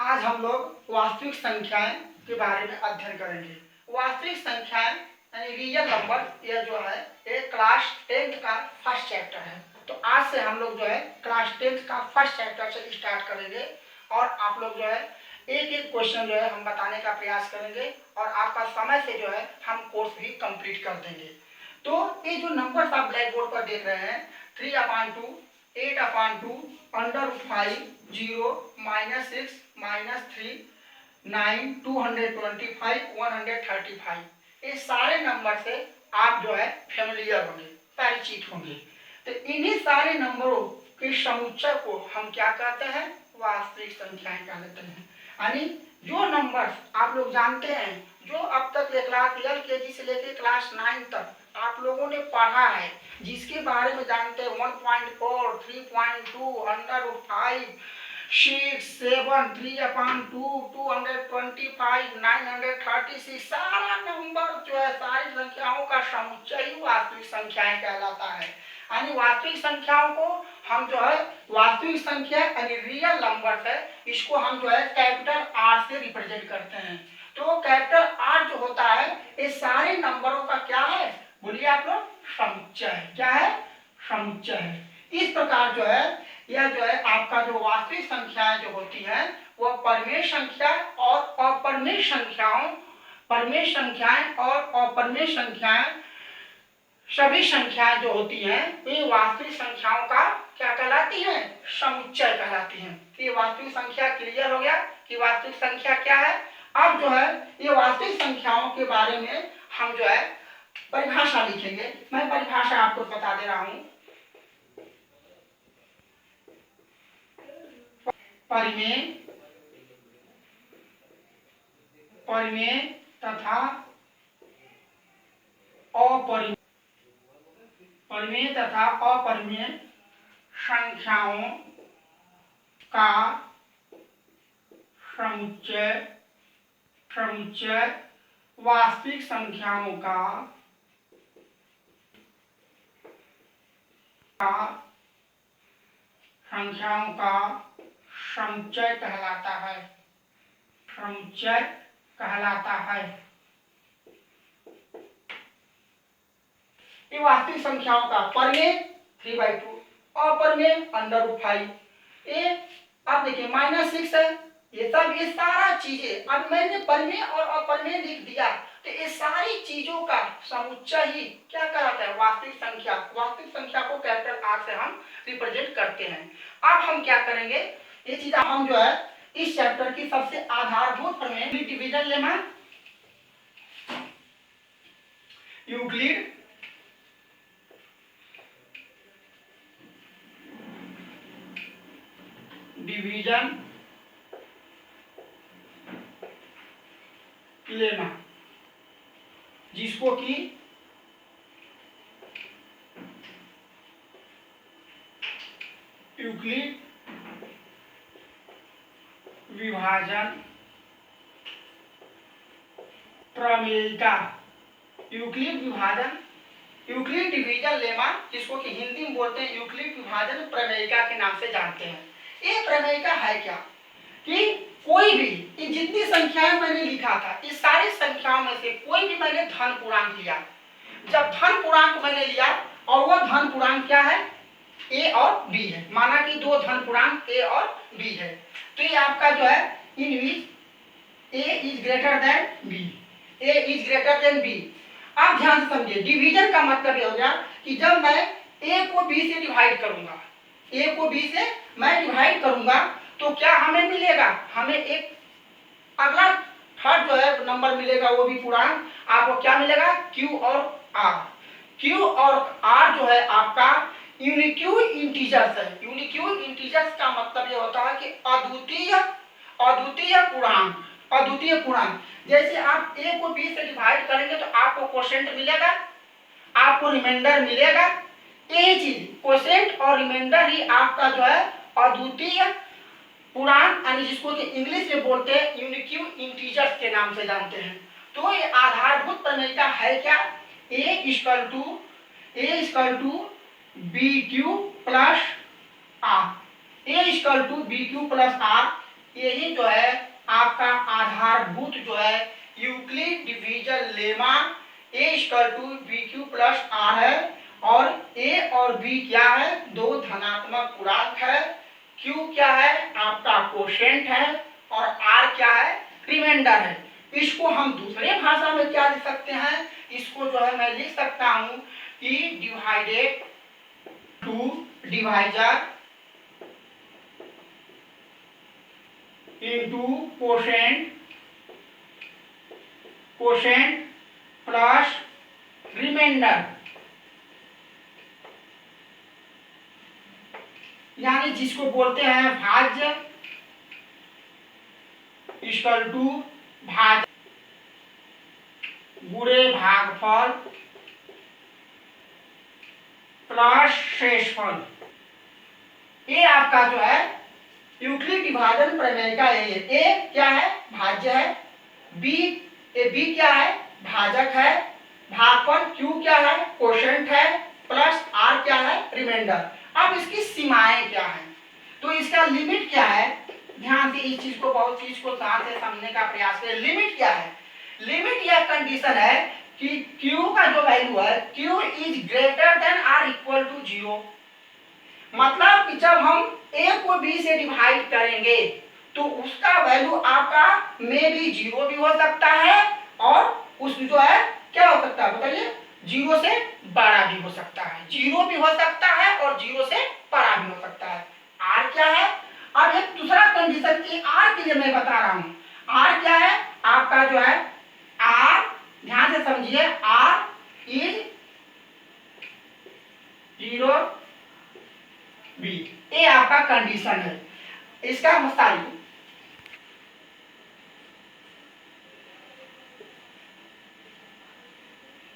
आज हम लोग वास्तविक संख्याएं के बारे में अध्ययन करेंगे। वास्तविक संख्याएं यानी रियल नंबर, यह जो है एक क्लास 10th का फर्स्ट चैप्टर है। तो आज से हम लोग जो है क्लास 10th का फर्स्ट चैप्टर से स्टार्ट करेंगे और आप लोग जो है एक एक क्वेश्चन जो है हम बताने का प्रयास करेंगे और आपका समय से जो है हम कोर्स भी कंप्लीट कर देंगे। तो ये जो नंबर्स आप ब्लैक बोर्ड पर देख रहे हैं 3/2, 8/2, √5, 0, -6, -3, 9, 225, 135, ये सारे नंबर से आप जो है फेमिलियर होंगे, परिचित होंगे। तो इन्हीं सारे नंबरों के समुच्चय को हम क्या कहते हैं? वास्तविक संख्याएं कहते हैं। यानी जो नंबर्स आप लोग जानते हैं, जो अब तक क्लास LKG से लेकर क्लास 9 तक आप लोगों ने पढ़ा है, जिसके बारे में जानते हैं 1.4, 3.2, √5, 6, 7, 3/2, 225, 936, सारा नंबर जो है सारी संख्याओं का समुच्चय ही वास्तविक संख्याएं कहलाता है। यानी वास्तविक संख्याओं को हम जो है वास्तविक संख्या यानी रियल नंबर है, इसको हम जो है कैपिटल R से रिप्रेजेंट करते हैं। तो कैपिटल R जो होता है ये सारे नंबरों का क्या है? बोलिए आप लोग, समुच्चय है। क्या है? समुच्चय है। इस प्रकार जो है यह जो है आपका जो वास्तविक संख्याएं जो होती हैं वह परमेय संख्या और अपरमेय संख्याओं, परमेय संख्याएं और अपरमेय संख्याएं, सभी संख्याएं जो होती हैं वे वास्तविक संख्याओं का क्या कहलाती हैं? समुच्चय कहलाती हैं। ये वास्तविक संख्या क्लियर हो गया कि वास्तविक संख्या क्या है। अब जो है ये वास्तविक संख्याओं के बारे में हम जो है परिभाषा लिखेंगे। मैं परिभाषा आपको बता दे रहा हूं। परिमेय तथा अपरिमेय संख्याओं का समुच्चय वास्तविक संख्याओं का समुच्चय कहलाता है। समुच्चय कहलाता है। ये वास्तविक संख्याओं का परिमेय 3/2, अपरिमेय √5। ये आप देखिए -6 है। ये सारा चीजें अब मैंने परिमेय और अपरिमेय लिख दिया, तो ये सारी चीजों का समुच्चय ही क्या कहलाता है? वास्तविक संख्या। वास्तविक संख्या को कैपिटल R से हम रिप्रेजेंट करते हैं। अब हम क्या करेंगे, ये चीज हम जो है इस चैप्टर की सबसे आधारभूत प्रमेय division lemma, Euclid division lemma, जिसको कि यूक्लिड विभाजन प्रमेयिका, यूक्लिड डिवीजन लेमा, जिसको कि हिंदी में बोलते हैं यूक्लिड विभाजन प्रमेयिका के नाम से जानते हैं। ये प्रमेयिका है क्या कि कोई भी इन जितनी संख्याएं मैंने लिखा था, इस सारी संख्याओं में से कोई भी मैंने धन पूर्णांक लिया। जब धन पूर्णांक मैंने लिया और वह धन पूर्णांक क्या है? A और B है। माना कि दो धन पूर्णांक A और B है, तो ये आपका जो है इन विच A is greater than B, A is greater than B। आप ध्यान से समझिए, डिवीजन का मतलब ये हो गया कि जब मैं A को B से डिवाइड करूंगा, A को B से मैं डिवाइड करूंगा, तो क्या हमें मिलेगा? हमें एक अगला थर्ड जो है नंबर मिलेगा, वो भी पूर्णांक। आपको क्या मिलेगा? Q और R। Q और R जो है आपका यूनिक्यू इंटीजर्स है। यूनिक्यू इंटीजर्स का मतलब ये होता है कि अद्वितीय पूर्णांक। जैसे आप A को B से डिवाइड करेंगे तो आपको क्वोशिएंट मिलेगा, आपको रिमाइंडर मिलेगा। यही चीज क्वोशिएंट और रिमाइंडर ही आपका जो है अद्वितीय पूर्णांक, यानी जिसको कि इंग्लिश में बोलते हैं यूनिक्यू इंटीजर्स के नाम से जानते हैं। तो ये आधारभूत प्रमेयिका है क्या? A BQ plus R, A BQ plus R, यही जो है lemma a equal to b q plus r है और a और b क्या है, दो धनात्मक पूर्णांक है, q क्या है आपका कोशेंट है और r क्या है रिमाइंडर है। इसको हम दूसरे भाषा में क्या लिख सकते हैं, इसको जो है मैं लिख सकता हूं कि डिवाइडेड to divisor into quotient plus remainder, यानी जिसको बोलते हैं भाज्य इक्वल टू भाज्य गुणे भागफल प्लस शेषफल। ये आपका जो है यूक्लिड विभाजन प्रमेय का ए क्या है भाज्य है, बी क्या है भाजक है, भागफल क्यू क्या है कोशेंट है, प्लस आर क्या है रिमाइंडर। अब इसकी सीमाएं क्या है, तो इसका लिमिट क्या है, ध्यान से इस चीज को बहुत चीज को ध्यान से समझने का प्रयास करें। लिमिट क्या है, लिमिट यह कंडीशन है कि q का जो वैल्यू है q is greater than r equal to 0, मतलब कि जब हम a को b से डिवाइड करेंगे तो उसका वैल्यू आपका में भी 0 भी हो सकता है और उस जो है क्या हो सकता है बताइए 0 से बड़ा भी हो सकता है, 0 भी हो सकता है और 0 से बड़ा भी हो सकता है। r क्या है, अब एक दूसरा कंडीशन की r के लिए मैं बता रहा हूं, r क्या है आपका जो है r, ध्यान से समझिए r इज 0 b, ये आपका कंडीशन है। इसका मसाइल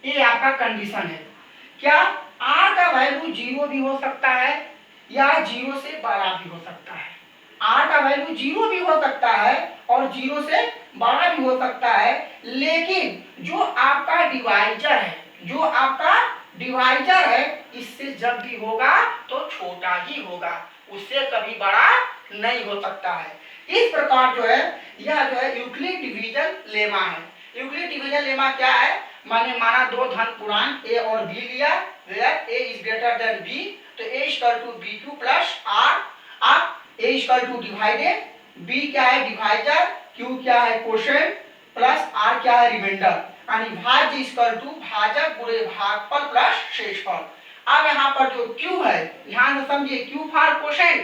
ये आपका कंडीशन है, क्या r का वैल्यू 0 भी हो सकता है या 0 से बड़ा भी हो सकता है, r का वैल्यू 0 भी हो सकता है और 0 से बड़ा भी हो सकता है, लेकिन जो आपका डिवाइजर है इससे जब भी होगा तो छोटा ही होगा, उससे कभी बड़ा नहीं हो सकता है। इस प्रकार जो है यह जो है यूक्लिड डिवीजन लेमा है। यूक्लिड डिवीजन लेमा क्या है, मैंने माना दो धन पूर्णांक a और b लिया, where a is greater than b, तो a equal to b q plus r, अब a इक्वल टू डिवाइडेड, b क्या है डिवाइजर, q क्या है कोशेंट प्लस r क्या है रिमाइंडर, यानी भाज्य इक्वल टू भाजक गुणे भागफल प्लस शेषफल। अब यहाँ पर जो q है ध्यान से समझिए, q फॉर कोशेंट,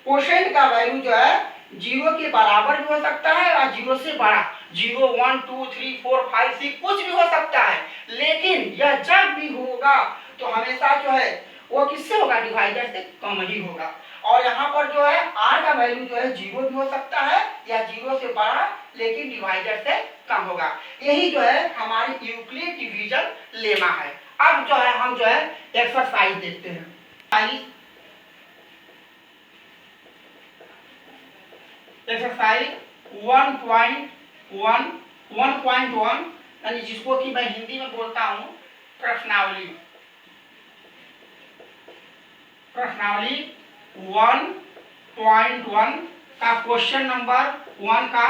कोशेंट का वैल्यू जो है 0 के बराबर भी हो सकता है और 0 से बड़ा, 0 1 2 3 4 5 6 कुछ भी हो सकता है, लेकिन यह जब भी होगा तो हमेशा जो है वो किससे होगा डिवाइडर से कम ही होगा। और यहाँ पर जो है r का वैल्यू जो है 0 भी हो सकता है या 0 से बड़ा, लेकिन डिवाइडर से कम होगा। यही जो है हमारी यूक्लिड डिवीजन लेमा है। अब जो है हम जो है एक्सरसाइज देखते हैं। एक्सरसाइज 1.1 यानी जिसको कि मैं हिंदी में बोलता हूं प्रश्नावली 1.1 का क्वेश्चन नंबर 1 का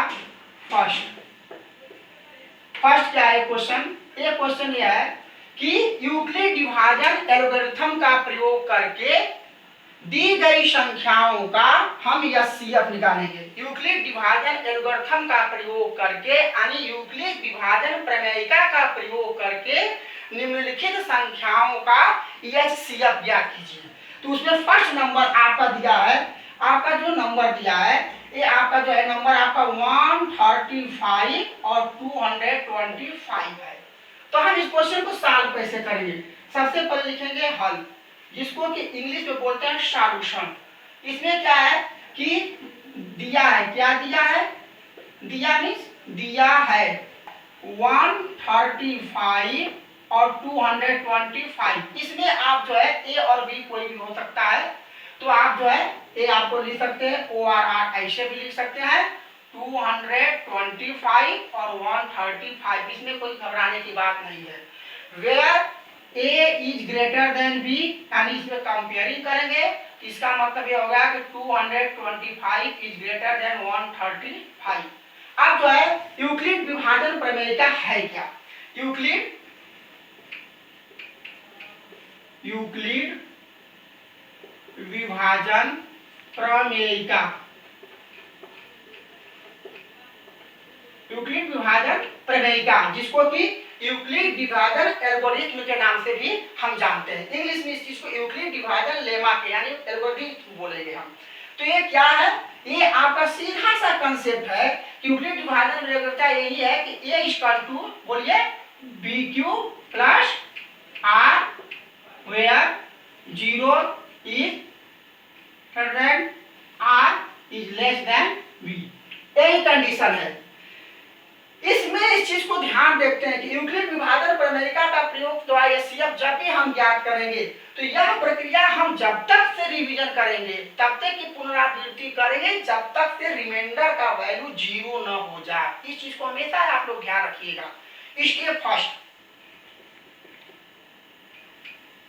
फर्स्ट क्या है क्वेश्चन, ये क्वेश्चन यह है कि यूक्लिड विभाजन एल्गोरिथम का प्रयोग करके दी गई संख्याओं का हम एचसीएफ निकालेंगे। यूक्लिड विभाजन एल्गोरिथम का प्रयोग करके यानी यूक्लिड विभाजन प्रमेयिका का प्रयोग करके निम्नलिखित संख्याओं का एचसीएफ ज्ञात कीजिए। तो उसमें फर्स्ट नंबर आपका दिया है, आपका जो नंबर दिया है ये आपका जो है नंबर आपका 135 और 225 है। तो हम इस क्वेश्चन को सॉल्व कैसे करेंगे, सबसे पहले लिखेंगे हल, जिसको कि इंग्लिश में बोलते हैं सॉल्यूशन। इसमें क्या है कि दिया है, क्या दिया है, दिया मीन्स दिया है 135 और 225। इसमें आप जो है ए और बी कोई भी हो सकता है, तो आप जो है ए आपको लिख सकते हैं ओ आर आर ऐसे भी लिख सकते हैं 225 और 135, इसमें कोई घबराने की बात नहीं है। Where A is greater than B, यानी इसमें कंपेयरिंग करेंगे, इसका मतलब ये होगा कि 225 इज ग्रेटर देन 135। अब जो है यूक्लिड विभाजन प्रमेयिका है क्या, यूक्लिड विभाजन प्रमेयिका, यूक्लिड विभाजन प्रमेयिका, जिसको कि यूक्लिड डिवाइडर एल्गोरिथ्म के नाम से भी हम जानते हैं। इंग्लिश में इस चीज को यूक्लिड डिवाइडर लेमा के यानी एल्गोरिथ्म बोलेंगे हम। तो ये क्या है, ये आपका सीधा सा कंसेप्ट है। यूक्लिड डिवाइडर में रेगुलरता यही है कि a इक्वल टू बोलिए BQ plus R where 0 is greater than R is less than B, यही कंडीशन है। इसमें इस चीज को ध्यान देखते हैं कि यूक्लिड विभाजन प्रमेयिका का प्रयोग द्वारा एचसीएफ जब भी हम ज्ञात करेंगे तो यह प्रक्रिया हम जब तक से रिवीजन करेंगे, तब तक की पुनरावृत्ति करेंगे जब तक से रिमाइंडर का वैल्यू 0 न हो जाए। इस चीज को हमेशा आप लोग ध्यान रखिएगा। स्टेप फर्स्ट,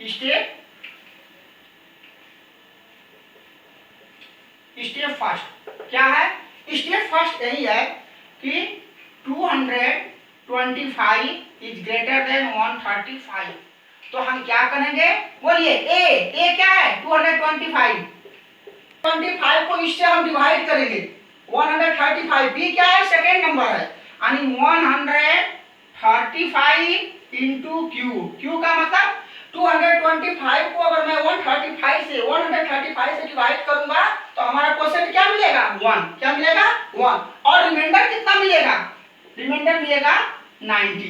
स्टेप फर्स्ट क्या है? स्टेप फर्स्ट यही है कि 225 इज ग्रेटर देन 135। तो हम क्या करेंगे बोलिए, ए क्या है 225 को इससे हम डिवाइड करेंगे 135। बी क्या है सेकेंड नंबर है, यानी 135 इंटू क्यू का मतलब 225 को अगर मैं 135 से डिवाइड करूंगा तो हमारा क्वेश्चन क्या मिलेगा 1, क्या मिलेगा 1, और रिमाइंडर कितना मिलेगा, रिमाइंडर मिलेगा 90,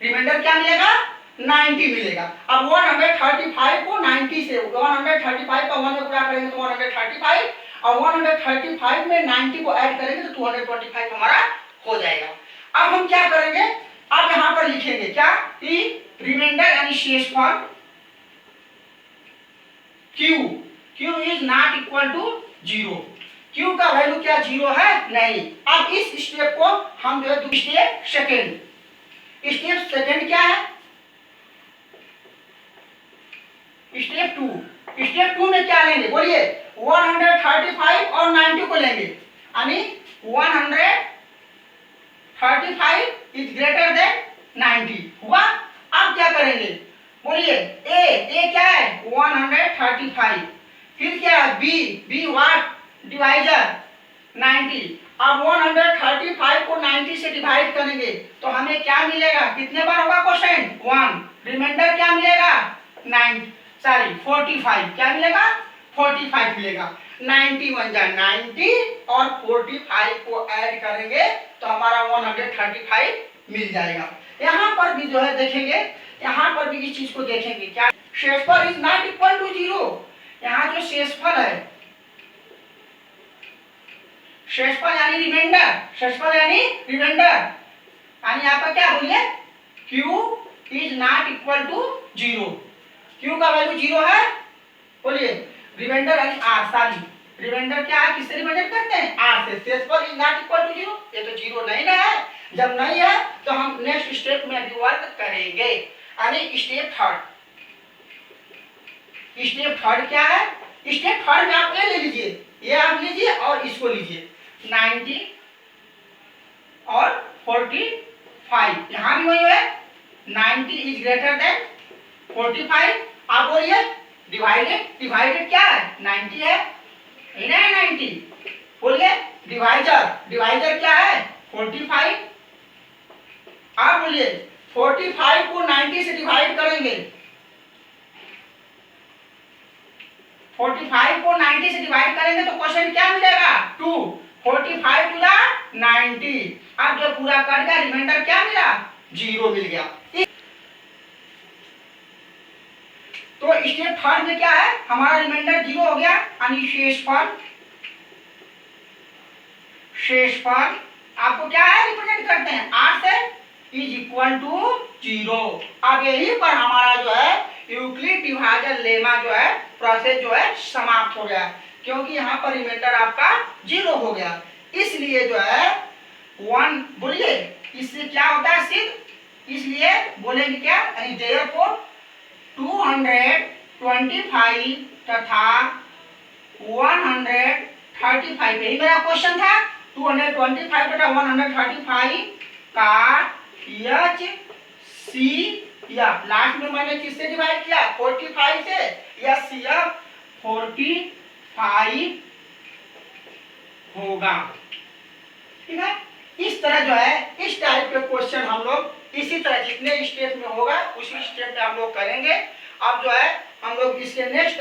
रिमाइंडर क्या मिलेगा 90 मिलेगा। अब 135 को 90 से 135 का 1 में गुणा करेंगे तो 135, और 135 में 90 को ऐड करेंगे तो 225 हमारा हो जाएगा। अब हम क्या करेंगे, अब यहां पर लिखेंगे क्या कि रिमाइंडर यानी शेषफल Q is not equal to 0, Q का वैल्यू क्या 0 है नहीं। अब इस स्टेप को हम जो है स्टेप सेकेंड क्या है, स्टेप 2 में क्या लेंगे बोलिए 135 और 90 को लेंगे, यानी 135 इज ग्रेटर देन 90 हुआ। अब क्या करेंगे बोलिए ए क्या है 135, फिर क्या है बी व्हाट डिवाइजर 90। अब 135 को 90 से डिवाइड करेंगे तो हमें क्या मिलेगा, कितने बार होगा क्वेश्चन 1, रिमाइंडर क्या मिलेगा 45, क्या मिलेगा 45 मिलेगा। 91 जा 90 और 45 को ऐड करेंगे तो हमारा 135 मिल जाएगा। यहाँ पर भी जो है देखेंगे, यहाँ पर भी इस चीज को देखेंगे क्या शेषफल इज नॉट इक्वल टू 0। यहाँ जो शेषफल है, शेषफल यानी रिमाइंडर, यानी यहाँ पर क्या बोलिए Q is not equal to 0, Q का वैल्यू 0 है बोलिए, रिमाइंडर यानी R, रिमाइंडर क्या है किससे रिमाइंडर करते हैं R से, शेषफल इज नॉट इक्वल टू 0, ये तो 0 नहीं ना है। जब नहीं है तो हम नेक्स्ट स्टेप में अभी वर्क करेंगे, यानी स्टेप थर्ड क्या है, स्टेप थर्ड में आप ये ले लीजिए, ये आप लीजिए और इसको लीजिए 90 और 45, यहाँ भी वही है 90 इज ग्रेटर देन 45। आप बोलिए डिवाइडेड क्या है 90 है, ना 90 बोलिए डिवाइजर क्या है 45। आप बोलिए 45 को 90 से डिवाइड करेंगे, 45 को 90 से डिवाइड करेंगे तो क्वेश्चन क्या मिलेगा 2, 45 टू 90। अब जो पूरा कट गया रिमाइंडर क्या मिला 0 मिल गया। तो स्टेप थर्ड में क्या है, हमारा रिमाइंडर 0 हो गया, यानी शेषफल आपको क्या है रिप्रेजेंट करते हैं R से इज इक्वल टू 0। अब यही पर हमारा जो है यूक्लिड विभाजन लेमा जो है प्रोसेस जो है समाप्त हो गया, क्योंकि यहाँ पर रिमाइंडर आपका 0 हो गया। इसलिए जो है 1 बोलिए, इससे क्या होता है सिद्ध, इसलिए बोलेंगे क्या यानी देयरफॉर 225 तथा 135, यही मेरा क्वेश्चन था 225 तथा 135 का सी या लास्ट में मैंने किससे डिवाइड किया 45 से, या CF 45 होगा। ठीक है, इस तरह जो है इस टाइप के क्वेश्चन हम लोग इसी तरह जितने स्टेप में होगा उसी स्टेप में हम लोग करेंगे। अब जो है हम लोग इसके नेक्स्ट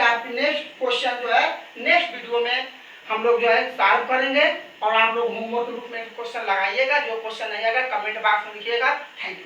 क्वेश्चन जो है नेक्स्ट वीडियो में हम लोग जो है सॉल्व करेंगे, और आप लोग होमवर्क रूप में क्वेश्चन लगाइएगा। जो क्वेश्चन नहीं आएगा कमेंट बॉक्स में लिखिएगा। Thank you.